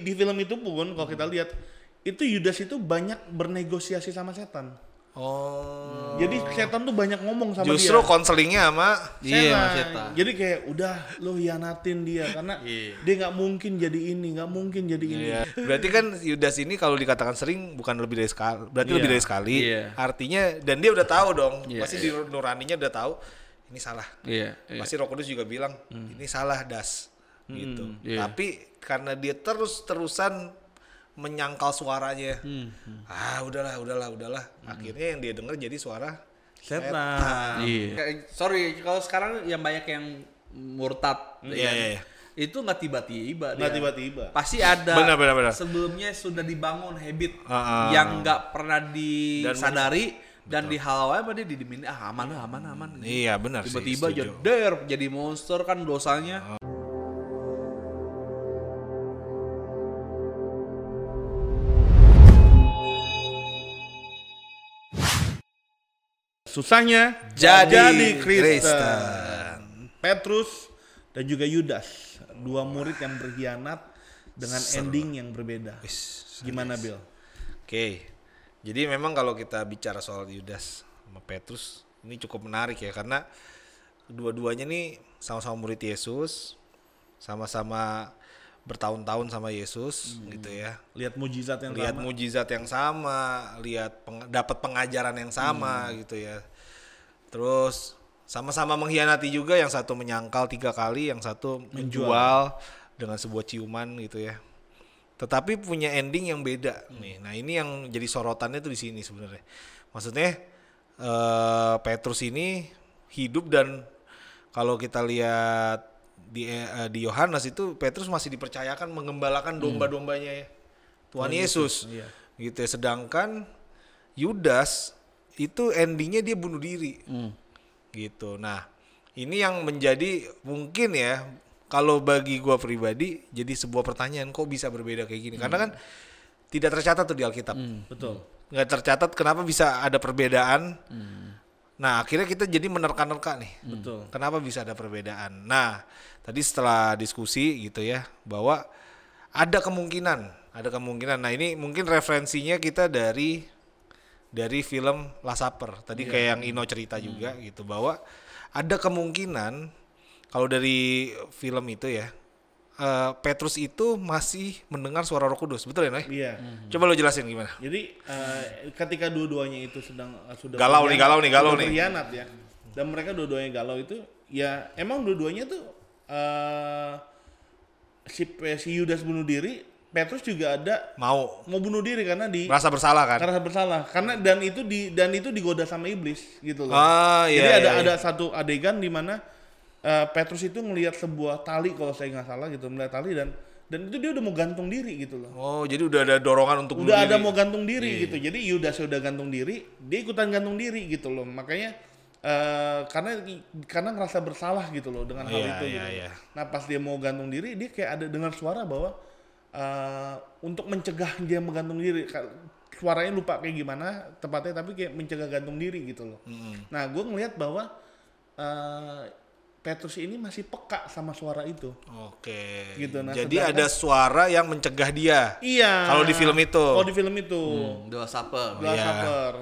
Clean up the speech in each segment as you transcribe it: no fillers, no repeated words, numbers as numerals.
di film itu pun kalau kita lihat itu Yudas itu banyak bernegosiasi sama setan. Oh. Jadi setan tuh banyak ngomong sama Justru dia. konselingnya sama Setan. Jadi kayak udah lo hianatin dia karena dia nggak mungkin jadi ini, nggak mungkin jadi ini. Iya. Berarti kan Yudas ini kalau dikatakan sering bukan lebih dari sekali, berarti lebih dari sekali. Artinya dan dia udah tahu dong, pasti di nuraninya udah tahu ini salah. Pasti Roh Kudus juga bilang ini salah Das gitu. Tapi karena dia terus-terusan menyangkal suaranya. Udahlah. Akhirnya yang dia dengar jadi suara setan. Sorry, kalau sekarang yang banyak yang murtad. Iya. Itu nggak tiba-tiba. Pasti ada. Benar. Sebelumnya sudah dibangun habit yang nggak pernah disadari dan dihalau apa dia didimin aman. Iya benar. Tiba-tiba jadi monster kan dosanya. Susahnya jadi Kristen. Petrus dan juga Yudas, dua murid yang berkhianat dengan ending yang berbeda. Gimana Bill? Oke. Jadi memang kalau kita bicara soal Yudas sama Petrus ini cukup menarik ya karena dua-duanya nih sama-sama murid Yesus, sama-sama bertahun-tahun sama Yesus gitu ya. Lihat mujizat yang sama, lihat dapat pengajaran yang sama gitu ya. Terus sama-sama mengkhianati juga, yang satu menyangkal 3 kali, yang satu menjual dengan sebuah ciuman gitu ya. Tetapi punya ending yang beda nih. Nah, ini yang jadi sorotannya tuh di sini sebenarnya. Maksudnya Petrus ini hidup dan kalau kita lihat di Yohanes itu Petrus masih dipercayakan mengembalakan domba-dombanya ya Tuhan Yesus. Gitu ya. Sedangkan Yudas itu endingnya dia bunuh diri gitu. Nah ini yang menjadi mungkin ya kalau bagi gua pribadi jadi sebuah pertanyaan, kok bisa berbeda kayak gini karena kan tidak tercatat tuh di Alkitab. Betul. Nggak tercatat kenapa bisa ada perbedaan. Nah akhirnya kita jadi menerka-nerka nih. Betul. Kenapa bisa ada perbedaan. Nah tadi setelah diskusi gitu ya bahwa ada kemungkinan. Nah ini mungkin referensinya kita dari film Last Supper. Tadi kayak yang Ino cerita juga gitu bahwa ada kemungkinan kalau dari film itu ya Petrus itu masih mendengar suara Roh Kudus, betul ya Noy? Iya. Coba lo jelasin gimana? Jadi ketika dua-duanya itu sudah galau nih. berkhianat ya, dan mereka dua-duanya galau itu, ya emang dua-duanya tuh si Yudas bunuh diri, Petrus juga ada mau bunuh diri karena merasa bersalah kan? Karena dan itu digoda sama iblis gitu loh. Jadi ada satu adegan di mana Petrus itu ngelihat sebuah tali kalau saya nggak salah gitu, melihat tali dan itu dia udah mau gantung diri gitu loh. Oh, jadi udah ada dorongan untuk udah ada mau gantung diri gitu. Jadi Yudas udah gantung diri, dia ikutan gantung diri gitu loh. Makanya karena ngerasa bersalah gitu loh dengan hal itu. Gitu. Nah, pas dia mau gantung diri, dia kayak ada dengar suara bahwa untuk mencegah dia menggantung diri, suaranya lupa kayak gimana tepatnya, tapi kayak mencegah gantung diri gitu loh. Nah, gue ngelihat bahwa Petrus ini masih peka sama suara itu. Oke. Gitu. Nah, jadi ada suara yang mencegah dia. Iya. Kalau di film itu. Dua Supper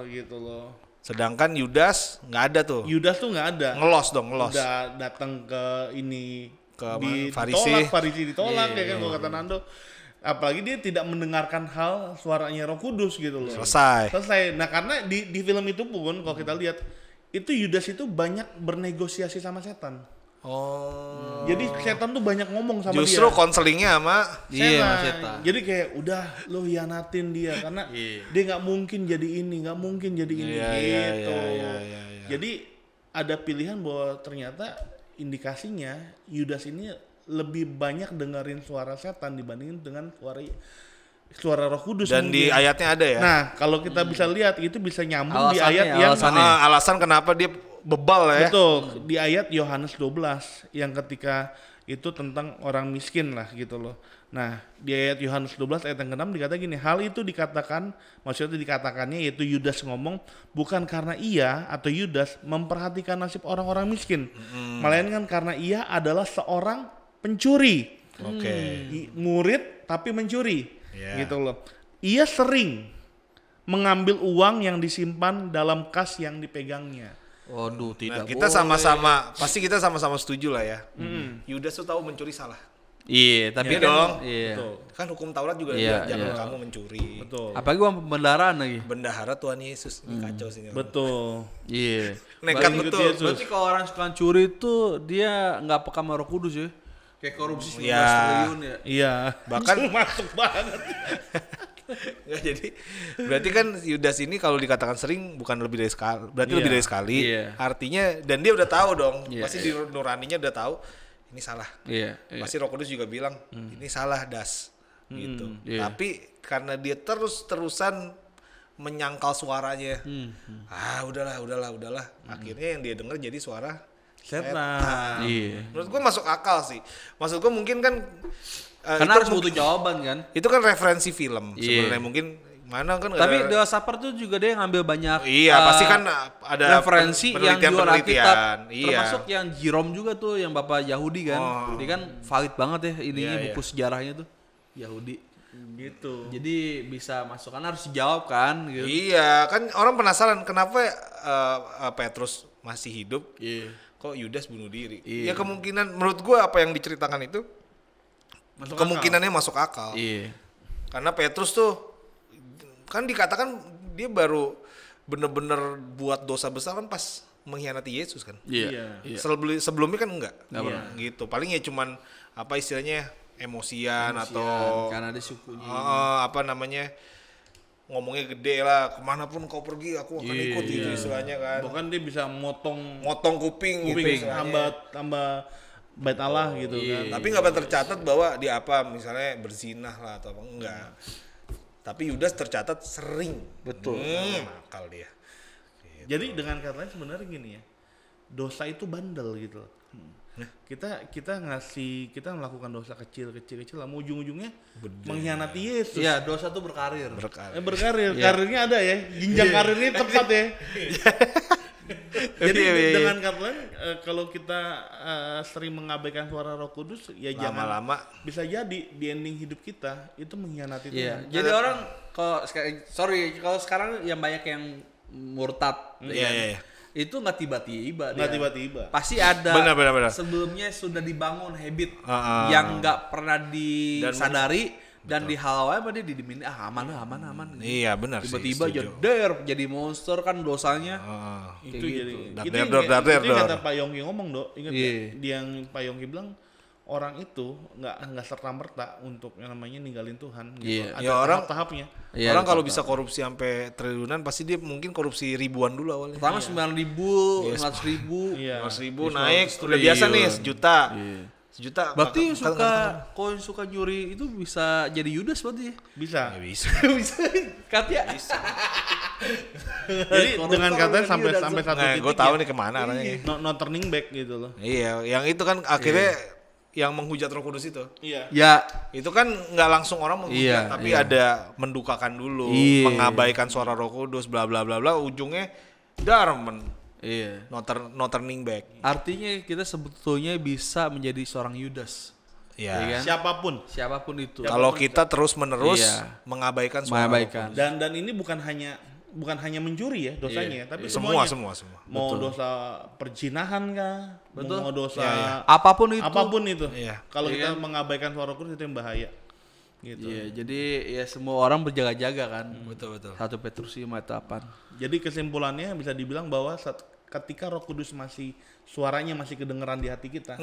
gitu loh. Sedangkan Yudas nggak ada tuh. Yudas tuh nggak ada. Ngelos. Udah datang ke Farisi ditolak ya kan kalau kata Nando. Apalagi dia tidak mendengarkan hal suaranya Roh Kudus gitu loh. Selesai. Nah, karena di film itu pun kalau kita lihat itu Yudas itu banyak bernegosiasi sama setan. Jadi setan tuh banyak ngomong sama dia. Justru konselingnya sama setan. Jadi kayak udah lo hianatin dia karena dia nggak mungkin jadi ini, gitu. Jadi ada pilihan bahwa ternyata indikasinya Yudas ini lebih banyak dengerin suara setan dibandingin dengan suara Roh Kudus. Dan di ayatnya ada ya. Nah, kalau kita bisa lihat itu bisa nyambung di ayat yang alasan kenapa dia bebal ya. Betul, di ayat Yohanes 12 yang ketika itu tentang orang miskin lah gitu loh. Nah, di ayat Yohanes 12 ayat yang ke-6 dikata gini, hal itu dikatakannya yaitu Yudas ngomong bukan karena ia atau Yudas memperhatikan nasib orang-orang miskin, melainkan karena ia adalah seorang pencuri. Murid tapi mencuri. Gitu loh. Ia sering mengambil uang yang disimpan dalam kas yang dipegangnya. Waduh, tidak. Nah, kita sama-sama pasti kita sama-sama setuju lah ya. Yudas tuh tahu mencuri salah. Iya, tapi kan dong. Iya. Kan hukum Taurat juga jangan kamu mencuri. Betul. Apalagi uang pembendaharaan lagi. Bendahara Tuhan Yesus. Ini kacau sih. Betul. Iya. Nekat betul. Berarti kalau orang suka curi itu dia nggak peka sama Roh Kudus ya. Kayak korupsi 19 triliun ya. Iya. Bahkan masuk banget. Nggak, jadi berarti kan Yudas ini kalau dikatakan sering bukan lebih dari sekali, berarti lebih dari sekali. Artinya dan dia udah tahu dong. Pasti di nuraninya udah tahu ini salah. Pasti Roh Kudus juga bilang ini salah Das gitu. Tapi karena dia terus-terusan menyangkal suaranya, udahlah. Akhirnya yang dia dengar jadi suara setan. Menurut gua masuk akal sih. Maksud gua mungkin kan karena harus butuh jawaban kan. Itu kan referensi film sebenarnya mungkin. Mana kan tapi Dewa Sapar tuh juga dia ngambil banyak pasti kan ada referensi yang jual Alkitab termasuk yang Jerome juga tuh yang bapak Yahudi kan dia kan valid banget ya ininya buku sejarahnya tuh Yahudi gitu jadi bisa masuk kan harus dijawab kan gitu. Kan orang penasaran kenapa Petrus masih hidup kok Yudas bunuh diri ya kemungkinan menurut gua apa yang diceritakan itu kemungkinannya masuk akal karena Petrus tuh kan dikatakan dia baru bener-bener buat dosa besar kan pas mengkhianati Yesus kan. Sebelumnya kan enggak. Gitu. Paling ya cuman apa istilahnya emosian atau karena ada sukunya. Apa namanya? Ngomongnya gede lah, kemanapun kau pergi aku akan ikut gitu istilahnya kan. Bahkan dia bisa motong kuping gitu tambah bait Allah gitu kan. Tapi enggak pernah tercatat bahwa dia apa misalnya berzinah lah atau apa enggak. Tapi Yudas tercatat sering. Betul. Nakal dia. Gitu. Jadi dengan kata lain sebenarnya gini ya. Dosa itu bandel gitu. Kita melakukan dosa kecil lah. Ujung-ujungnya mengkhianati Yesus. Iya, dosa tuh berkarir. Karirnya ada ya. Jenjang karirnya tepat ya. Jadi dengan kata lain kalau kita sering mengabaikan suara Roh Kudus ya lama-lama bisa jadi di ending hidup kita itu mengkhianati Tuhan. Jadi orang kalau sekarang yang banyak yang murtad itu nggak tiba-tiba. Pasti ada. Benar. Sebelumnya sudah dibangun habit yang nggak pernah disadari. Dan di hal apa dia didimin aman. Iya benar sih. Tiba-tiba jadi monster kan dosanya. Itu gitu. Dar. Kata Pak Yongki ngomong Ingat dia yang Pak Yongki bilang orang itu nggak serta-merta untuk yang namanya ninggalin Tuhan. Gitu. Ada tahap-tahapnya. Orang kalau bisa korupsi sampai triliunan pasti dia mungkin korupsi ribuan dulu awalnya. Pertama 9.000, 100.000, 100.000 naik udah biasa nih 1 juta. Sejuta. Berarti yang suka nyuri itu bisa jadi Yudas berarti ya? Bisa. Katanya. Bisa. Jadi dengan katanya sampai satu titik. Gue tahu nih kemana arahnya. No turning back gitu loh. Iya, yang itu kan akhirnya yang menghujat Roh Kudus itu. Ya. Itu kan nggak langsung orang menghujat, tapi ada mendukakan dulu, mengabaikan suara Roh Kudus, bla bla bla bla, ujungnya no turning back. Artinya kita sebetulnya bisa menjadi seorang Yudas. Ya kan? Siapapun itu. Kalau kita terus-menerus mengabaikan suara Roh Kudus. Dan ini bukan hanya mencuri ya dosanya, tapi semua. Mau dosa perzinahan kah? Mau dosa apapun itu. Kalau kita mengabaikan suara Roh Kudus itu yang bahaya. Gitu. Jadi ya semua orang berjaga-jaga kan. Betul. 1 Petrus 5:8. Jadi kesimpulannya bisa dibilang bahwa ketika Roh Kudus suaranya masih kedengeran di hati kita,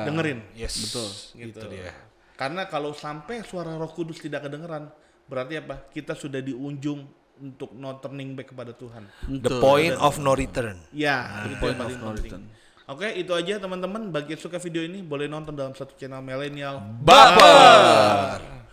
dengerin. Yes. Betul. Gitu dia. Karena kalau sampai suara Roh Kudus tidak kedengeran, berarti apa? Kita sudah di ujung untuk no turning back kepada Tuhan. The point of no return. Ya, itu yang paling penting. Oke, itu aja teman-teman. Bagi yang suka video ini boleh nonton dalam satu channel milenial. Baper.